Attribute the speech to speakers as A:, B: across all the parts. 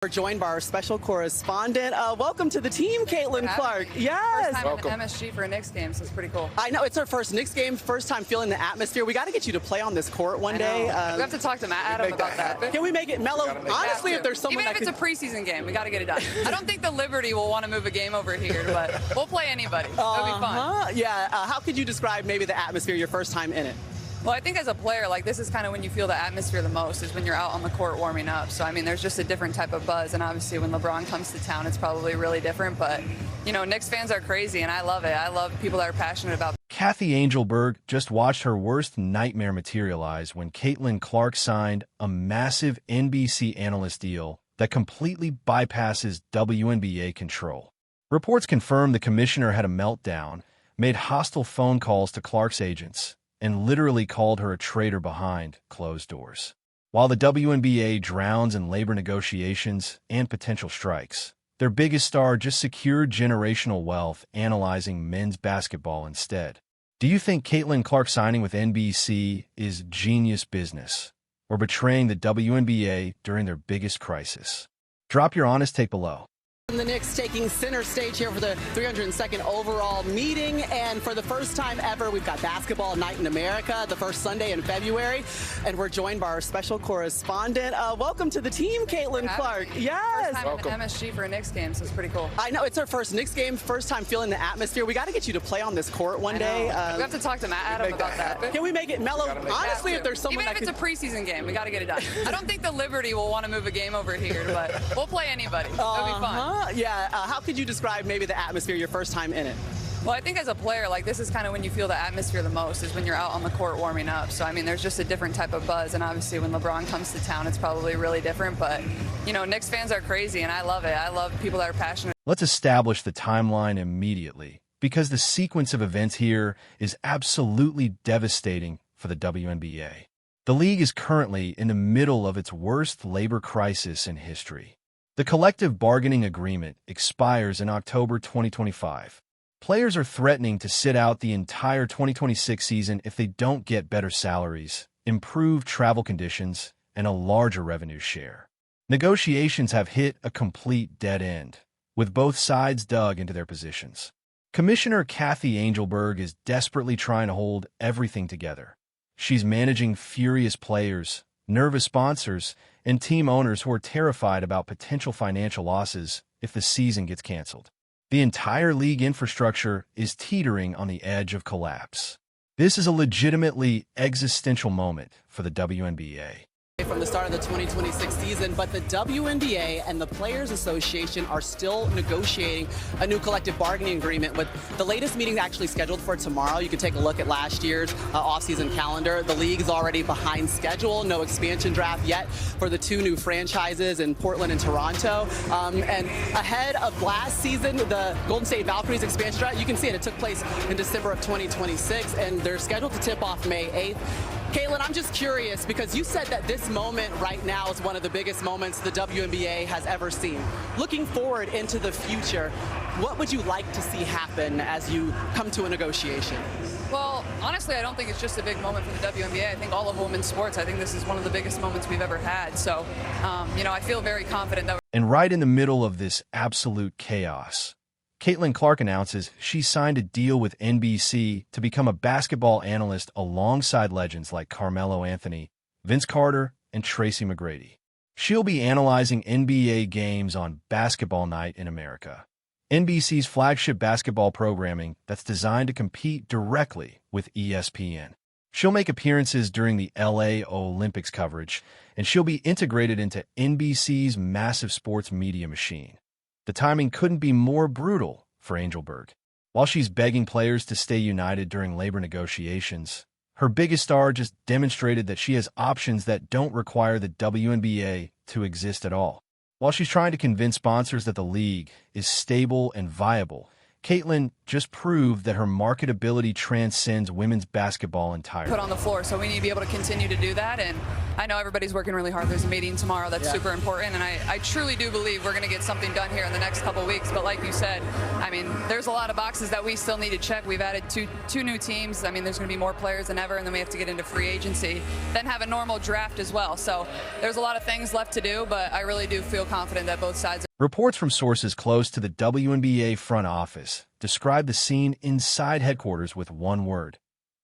A: We're joined by our special correspondent. Welcome to the team, Caitlin Clark. Yes.
B: First time welcome. In MSG for a Knicks game, so it's pretty cool.
A: I know, it's our first Knicks game, first time feeling the atmosphere. We got to get you to play on this court one day.
B: We have to talk to Adam about that.
A: Can we make it mellow? Honestly, if there's someone
B: Even if it's a preseason game, we got to get it done. I don't think the Liberty will want to move a game over here, but we'll play anybody. It'll be fun.
A: Yeah. How could you describe maybe the atmosphere your first time in it?
B: Well, I think as a player, like, this is kind of when you feel the atmosphere the most, is when you're out on the court warming up. So, I mean, there's just a different type of buzz. And obviously when LeBron comes to town, it's probably really different. But, you know, Knicks fans are crazy, and I love it. I love people that are passionate about.
C: Cathy Engelbert just watched her worst nightmare materialize when Caitlin Clark signed a massive NBC analyst deal that completely bypasses WNBA control. Reports confirm the commissioner had a meltdown, made hostile phone calls to Clark's agents, and literally called her a traitor behind closed doors. While the WNBA drowns in labor negotiations and potential strikes, their biggest star just secured generational wealth analyzing men's basketball instead. Do you think Caitlin Clark signing with NBC is genius business, or betraying the WNBA during their biggest crisis? Drop your honest take below.
A: The Knicks taking center stage here for the 302nd overall meeting, and for the first time ever, we've got basketball night in America, the first Sunday in February, and we're joined by our special correspondent. Welcome to the team, Caitlin Clark. Yes.
B: First time in MSG for a Knicks game, so it's pretty cool.
A: I know, it's our first Knicks game, first time feeling the atmosphere. We got to get you to play on this court one day.
B: We have to talk to Adam about that.
A: Can we make it mellow? Honestly, if there's someone
B: Even if it's a preseason game, we got to get it done. I don't think the Liberty will want to move a game over here, but we'll play anybody. It'll be fun.
A: Yeah. How could you describe maybe the atmosphere your first time in it?
B: Well, I think as a player, like, this is kind of when you feel the atmosphere the most, is when you're out on the court warming up. So, I mean, there's just a different type of buzz. And obviously when LeBron comes to town, it's probably really different. But, you know, Knicks fans are crazy, and I love it. I love people that are passionate.
C: Let's establish the timeline immediately, because the sequence of events here is absolutely devastating for the WNBA. The league is currently in the middle of its worst labor crisis in history. The collective bargaining agreement expires in October 2025. Players are threatening to sit out the entire 2026 season if they don't get better salaries, improved travel conditions, and a larger revenue share. Negotiations have hit a complete dead end, with both sides dug into their positions. Commissioner Cathy Engelbert is desperately trying to hold everything together. She's managing furious players, nervous sponsors, and team owners who are terrified about potential financial losses if the season gets canceled. The entire league infrastructure is teetering on the edge of collapse. This is a legitimately existential moment for the WNBA.
A: From the start of the 2026 season, but the WNBA and the Players Association are still negotiating a new collective bargaining agreement, with the latest meeting actually scheduled for tomorrow. You can take a look at last year's offseason calendar. The league is already behind schedule. No expansion draft yet for the two new franchises in Portland and Toronto. And ahead of last season, the Golden State Valkyries expansion draft, you can see it took place in December of 2026, and they're scheduled to tip off May 8th. Caitlin, I'm just curious, because you said that this moment right now is one of the biggest moments the WNBA has ever seen. Looking forward into the future, what would you like to see happen as you come to a negotiation?
B: Well, honestly, I don't think it's just a big moment for the WNBA. I think all of women's sports, I think this is one of the biggest moments we've ever had. So, you know, I feel very confident that.
C: And right in the middle of this absolute chaos, Caitlin Clark announces she signed a deal with NBC to become a basketball analyst alongside legends like Carmelo Anthony, Vince Carter, and Tracy McGrady. She'll be analyzing NBA games on Basketball Night in America, NBC's flagship basketball programming that's designed to compete directly with ESPN. She'll make appearances during the LA Olympics coverage, and she'll be integrated into NBC's massive sports media machine. The timing couldn't be more brutal for Engelbert. While she's begging players to stay united during labor negotiations, her biggest star just demonstrated that she has options that don't require the WNBA to exist at all. While she's trying to convince sponsors that the league is stable and viable, Caitlin just proved that her marketability transcends women's basketball entirely.
B: Put on the floor, so we need to be able to continue to do that. And I know everybody's working really hard. There's a meeting tomorrow that's super important, and I truly do believe we're going to get something done here in the next couple weeks. But like you said, I mean, there's a lot of boxes that we still need to check. We've added two new teams. I mean, there's going to be more players than ever, and then we have to get into free agency, then have a normal draft as well. So there's a lot of things left to do, but I really do feel confident that both sides.
C: Reports from sources close to the WNBA front office describe the scene inside headquarters with one word: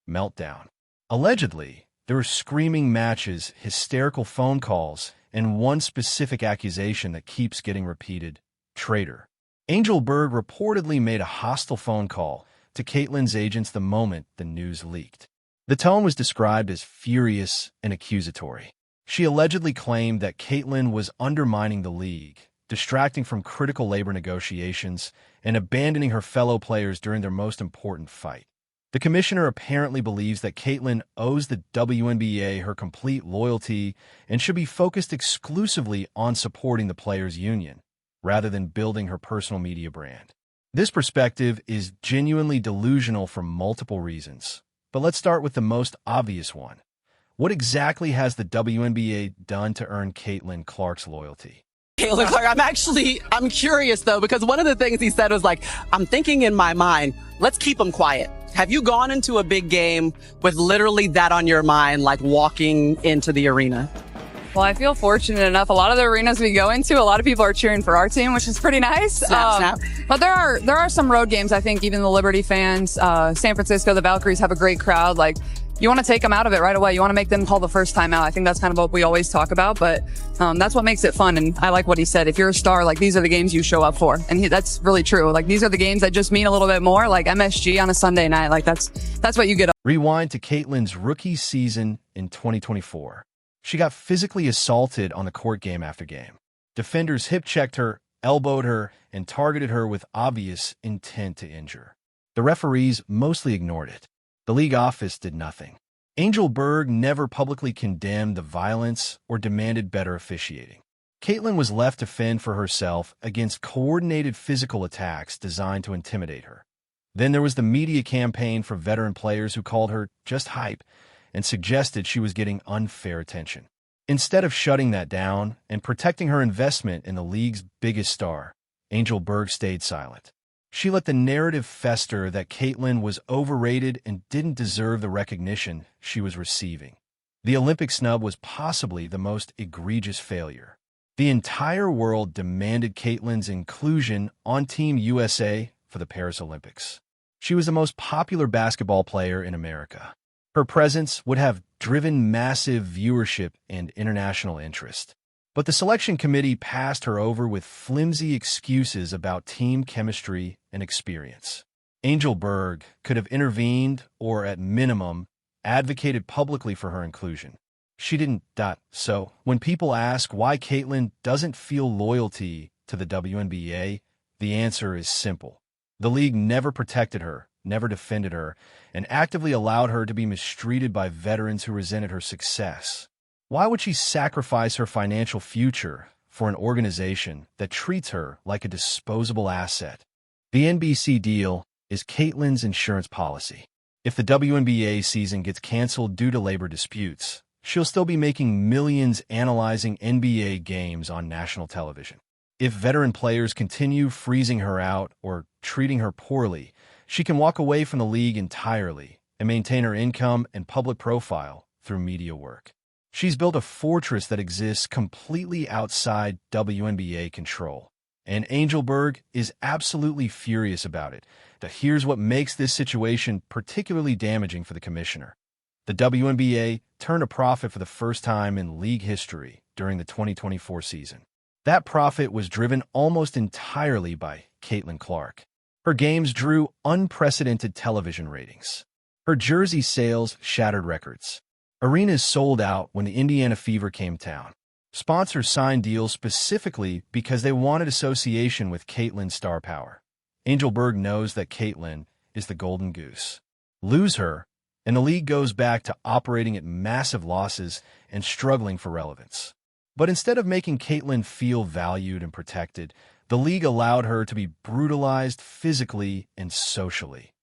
C: meltdown. Allegedly, there were screaming matches, hysterical phone calls, and one specific accusation that keeps getting repeated: traitor. Engelbert reportedly made a hostile phone call to Caitlin's agents the moment the news leaked. The tone was described as furious and accusatory. She allegedly claimed that Caitlin was undermining the league, distracting from critical labor negotiations, and abandoning her fellow players during their most important fight. The commissioner apparently believes that Caitlin owes the WNBA her complete loyalty and should be focused exclusively on supporting the players' union, rather than building her personal media brand. This perspective is genuinely delusional for multiple reasons, but let's start with the most obvious one. What exactly has the WNBA done to earn Caitlin Clark's loyalty?
A: Caitlin Clark, I'm curious though, because one of the things he said was like, I'm thinking in my mind, let's keep them quiet. Have you gone into a big game with literally that on your mind, like walking into the arena?
B: Well, I feel fortunate enough. A lot of the arenas we go into, a lot of people are cheering for our team, which is pretty nice.
A: Snap.
B: But there are some road games. I think even the Liberty fans, San Francisco, the Valkyries have a great crowd. Like, you want to take them out of it right away. You want to make them call the first time out. I think that's kind of what we always talk about, but that's what makes it fun. And I like what he said. If you're a star, like, these are the games you show up for. And that's really true. Like, these are the games that just mean a little bit more, like MSG on a Sunday night. Like, that's what you get.
C: Rewind to Caitlin's rookie season in 2024. She got physically assaulted on the court game after game. Defenders hip-checked her, elbowed her, and targeted her with obvious intent to injure. The referees mostly ignored it. The league office did nothing. Engelbert never publicly condemned the violence or demanded better officiating. Caitlin was left to fend for herself against coordinated physical attacks designed to intimidate her. Then there was the media campaign for veteran players who called her just hype and suggested she was getting unfair attention. Instead of shutting that down and protecting her investment in the league's biggest star, Engelbert stayed silent. She let the narrative fester that Caitlin was overrated and didn't deserve the recognition she was receiving. The Olympic snub was possibly the most egregious failure. The entire world demanded Caitlin's inclusion on Team USA for the Paris Olympics. She was the most popular basketball player in America. Her presence would have driven massive viewership and international interest. But the selection committee passed her over with flimsy excuses about team chemistry and experience. Engelbert could have intervened or, at minimum, advocated publicly for her inclusion. She didn't. So, when people ask why Caitlin doesn't feel loyalty to the WNBA, the answer is simple. The league never protected her, never defended her, and actively allowed her to be mistreated by veterans who resented her success. Why would she sacrifice her financial future for an organization that treats her like a disposable asset? The NBC deal is Caitlin's insurance policy. If the WNBA season gets canceled due to labor disputes, she'll still be making millions analyzing NBA games on national television. If veteran players continue freezing her out or treating her poorly, she can walk away from the league entirely and maintain her income and public profile through media work. She's built a fortress that exists completely outside WNBA control, and Engelbert is absolutely furious about it. But here's what makes this situation particularly damaging for the commissioner. The WNBA turned a profit for the first time in league history during the 2024 season. That profit was driven almost entirely by Caitlin Clark. Her games drew unprecedented television ratings. Her jersey sales shattered records. Arenas sold out when the Indiana Fever came to town. Sponsors signed deals specifically because they wanted association with Caitlin's star power. Engelbert knows that Caitlin is the golden goose. Lose her, and the league goes back to operating at massive losses and struggling for relevance. But instead of making Caitlin feel valued and protected, The league allowed her to be brutalized physically and socially.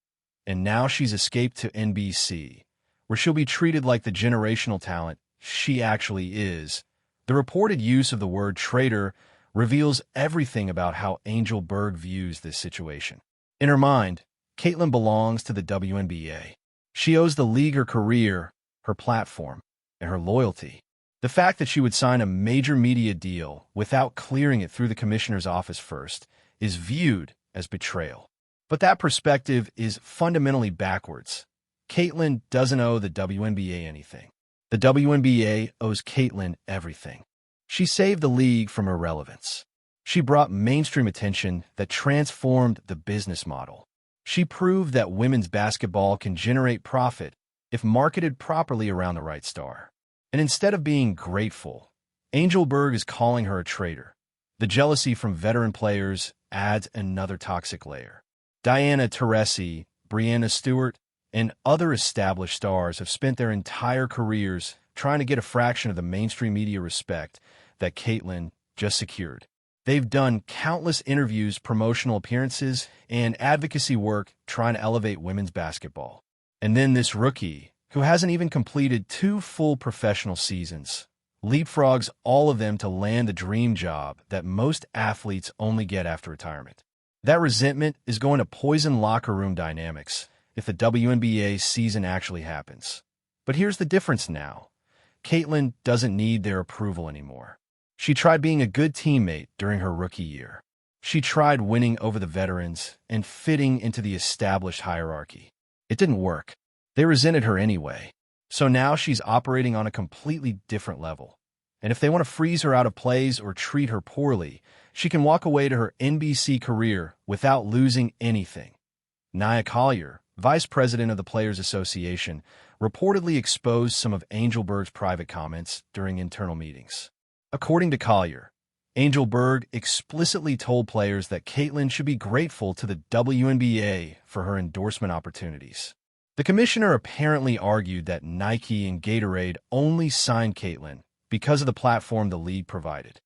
C: And now she's escaped to NBC, where she'll be treated like the generational talent she actually is. The reported use of the word traitor reveals everything about how Engelbert views this situation. In her mind, Caitlin belongs to the WNBA. She owes the league her career, her platform, and her loyalty. The fact that she would sign a major media deal without clearing it through the commissioner's office first is viewed as betrayal. But that perspective is fundamentally backwards. Caitlin doesn't owe the WNBA anything. The WNBA owes Caitlin everything. She saved the league from irrelevance. She brought mainstream attention that transformed the business model. She proved that women's basketball can generate profit if marketed properly around the right star. And instead of being grateful, Engelbert is calling her a traitor. The jealousy from veteran players adds another toxic layer. Diana Taurasi, Breanna Stewart, and other established stars have spent their entire careers trying to get a fraction of the mainstream media respect that Caitlin just secured. They've done countless interviews, promotional appearances, and advocacy work trying to elevate women's basketball. And then this rookie, who hasn't even completed 2 full professional seasons, leapfrogs all of them to land the dream job that most athletes only get after retirement. That resentment is going to poison locker room dynamics if the WNBA season actually happens. But here's the difference now. Caitlin doesn't need their approval anymore. She tried being a good teammate during her rookie year. She tried winning over the veterans and fitting into the established hierarchy. It didn't work. They resented her anyway. So now she's operating on a completely different level. And if they want to freeze her out of plays or treat her poorly, she can walk away to her NBC career without losing anything. Nia Collier, vice president of the Players Association, reportedly exposed some of Engelbert's private comments during internal meetings. According to Collier, Engelbert explicitly told players that Caitlin should be grateful to the WNBA for her endorsement opportunities. The commissioner apparently argued that Nike and Gatorade only signed Caitlin because of the platform the league provided.